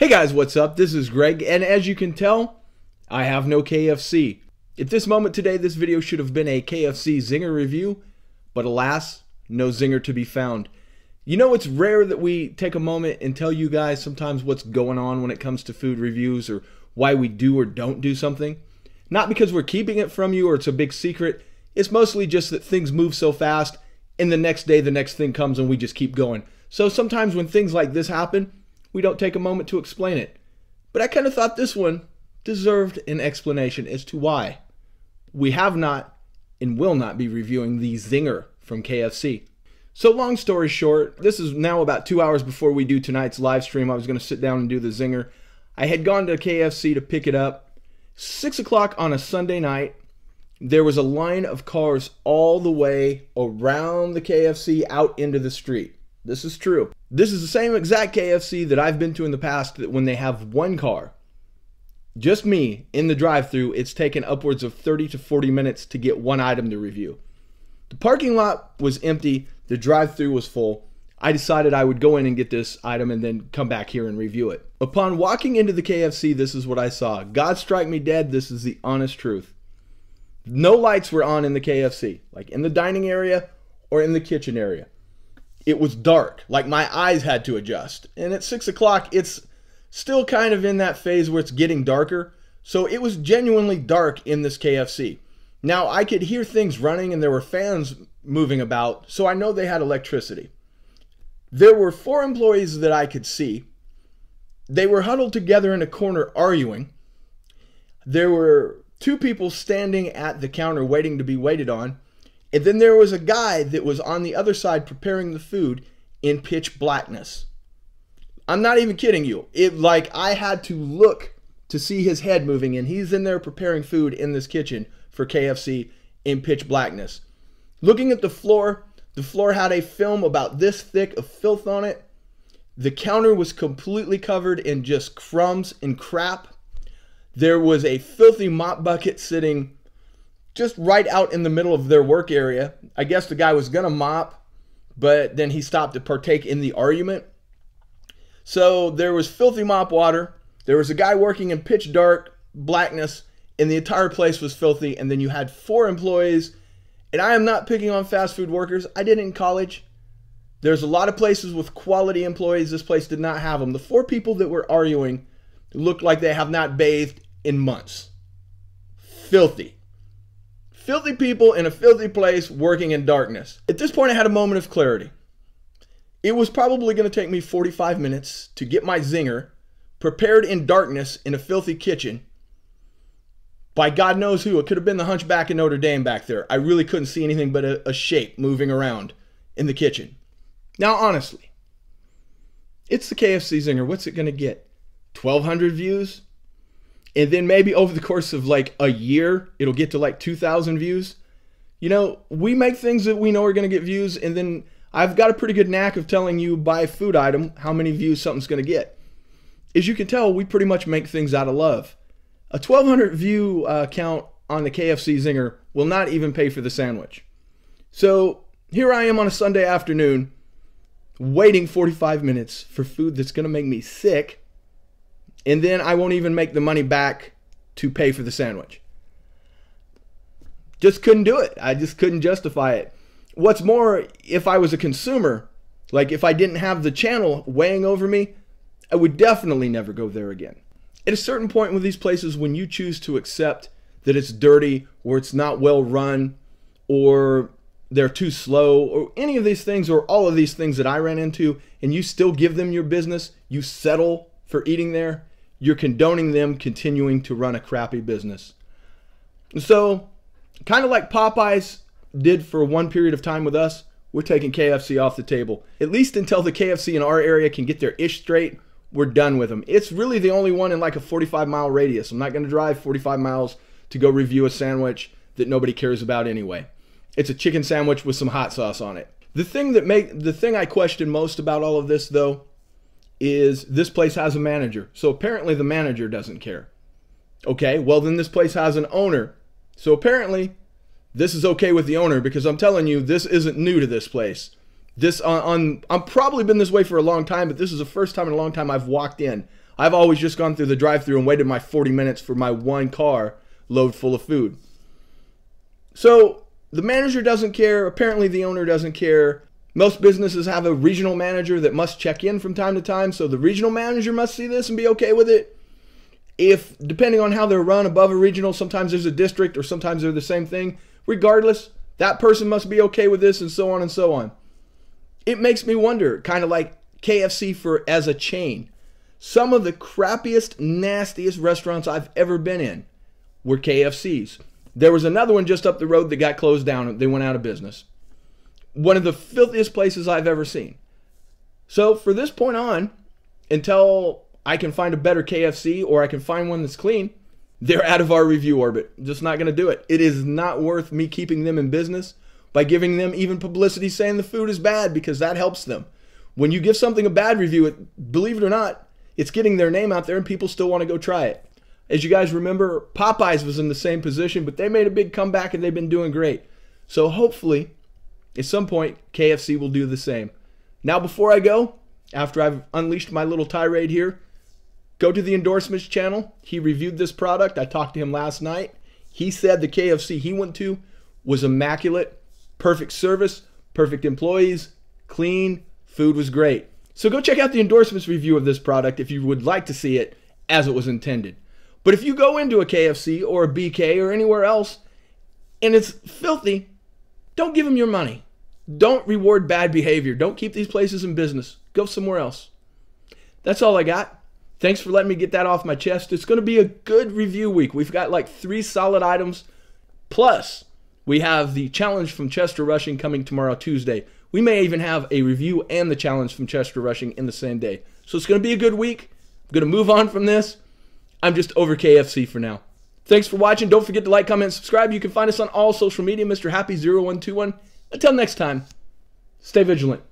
Hey guys, what's up? This is Greg, and as you can tell, I have no KFC. At this moment today, this video should have been a KFC Zinger review, but alas, no Zinger to be found. You know, it's rare that we take a moment and tell you guys sometimes what's going on when it comes to food reviews or why we do or don't do something. Not because we're keeping it from you or it's a big secret. It's mostly just that things move so fast, and the next day the next thing comes and we just keep going. So sometimes when things like this happen, we don't take a moment to explain it. But I kind of thought this one deserved an explanation as to why we have not and will not be reviewing the Zinger from KFC. So long story short, this is now about 2 hours before we do tonight's live stream. I was going to sit down and do the Zinger. I had gone to KFC to pick it up. 6 o'clock on a Sunday night. There was a line of cars all the way around the KFC out into the street. This is true. This is the same exact KFC that I've been to in the past, that when they have one car, just me, in the drive-thru, it's taken upwards of 30 to 40 minutes to get one item to review. The parking lot was empty. The drive-thru was full. I decided I would go in and get this item and then come back here and review it. Upon walking into the KFC, this is what I saw. God strike me dead, this is the honest truth. No lights were on in the KFC, like in the dining area or in the kitchen area. It was dark, like my eyes had to adjust. And at 6 o'clock, it's still kind of in that phase where it's getting darker. So it was genuinely dark in this KFC. Now, I could hear things running and there were fans moving about, so I know they had electricity. There were 4 employees that I could see. They were huddled together in a corner arguing. There were 2 people standing at the counter waiting to be waited on. And then there was a guy that was on the other side preparing the food in pitch blackness. I'm not even kidding you. I had to look to see his head moving, and he's in there preparing food in this kitchen for KFC in pitch blackness. Looking at the floor had a film about this thick of filth on it. The counter was completely covered in just crumbs and crap. There was a filthy mop bucket sitting just right out in the middle of their work area. I guess the guy was gonna mop, but then he stopped to partake in the argument. So there was filthy mop water. There was a guy working in pitch dark blackness, and the entire place was filthy. And then you had 4 employees. And I am not picking on fast food workers. I did it in college. There's a lot of places with quality employees. This place did not have them. The 4 people that were arguing looked like they have not bathed in months. Filthy. Filthy people in a filthy place working in darkness. At this point, I had a moment of clarity. It was probably going to take me 45 minutes to get my Zinger prepared in darkness in a filthy kitchen by God knows who. It could have been the Hunchback of Notre Dame back there. I really couldn't see anything but a shape moving around in the kitchen. Now, honestly, it's the KFC Zinger. What's it going to get? 1,200 views? And then maybe over the course of like a year, it'll get to like 2,000 views. You know, we make things that we know are going to get views, and then I've got a pretty good knack of telling you by a food item how many views something's going to get. As you can tell, we pretty much make things out of love. A 1,200 view count on the KFC Zinger will not even pay for the sandwich. So here I am on a Sunday afternoon waiting 45 minutes for food that's going to make me sick. And then I won't even make the money back to pay for the sandwich. Just couldn't do it. I just couldn't justify it. What's more, if I was a consumer, like if I didn't have the channel weighing over me, I would definitely never go there again. At a certain point with these places, when you choose to accept that it's dirty or it's not well run or they're too slow or any of these things or all of these things that I ran into, and you still give them your business, you settle for eating there, you're condoning them continuing to run a crappy business. So, kind of like Popeyes did for one period of time with us, we're taking KFC off the table. At least until the KFC in our area can get their ish straight, we're done with them. It's really the only one in like a 45-mile radius. I'm not going to drive 45 miles to go review a sandwich that nobody cares about anyway. It's a chicken sandwich with some hot sauce on it. The thing I question most about all of this, though, is this place has a manager. So apparently the manager doesn't care. Okay, well then this place has an owner. So apparently this is okay with the owner, because I'm telling you, this isn't new to this place. I've probably been this way for a long time, but this is the first time in a long time I've walked in I've always just gone through the drive-thru and waited my 40 minutes for my one car load full of food. So the manager doesn't care. Apparently the owner doesn't care. Most businesses have a regional manager that must check in from time to time, so the regional manager must see this and be okay with it. If, depending on how they're run above a regional, sometimes there's a district or sometimes they're the same thing. Regardless, that person must be okay with this, and so on and so on. It makes me wonder, kind of like KFC as a chain. Some of the crappiest, nastiest restaurants I've ever been in were KFCs. There was another one just up the road that got closed down. They went out of business. One of the filthiest places I've ever seen. So for this point on, until I can find a better KFC or I can find one that's clean, they're out of our review orbit. Just not going to do it. It is not worth me keeping them in business by giving them even publicity saying the food is bad, because that helps them. When you give something a bad review, believe it or not, it's getting their name out there and people still want to go try it. As you guys remember, Popeyes was in the same position, but they made a big comeback and they've been doing great. So hopefully, at some point, KFC will do the same. Now, before I go, after I've unleashed my little tirade here, go to the endorsements channel. He reviewed this product. I talked to him last night. He said the KFC he went to was immaculate, perfect service, perfect employees, clean, food was great. So go check out the endorsements review of this product if you would like to see it as it was intended. But if you go into a KFC or a BK or anywhere else and it's filthy, don't give them your money. Don't reward bad behavior. Don't keep these places in business. Go somewhere else. That's all I got. Thanks for letting me get that off my chest. It's going to be a good review week. We've got like 3 solid items. Plus, we have the challenge from Chester Rushing coming tomorrow, Tuesday. We may even have a review and the challenge from Chester Rushing in the same day. So it's going to be a good week. I'm going to move on from this. I'm just over KFC for now. Thanks for watching. Don't forget to like, comment, and subscribe. You can find us on all social media, Mr. Happy 0121. Until next time, stay vigilant.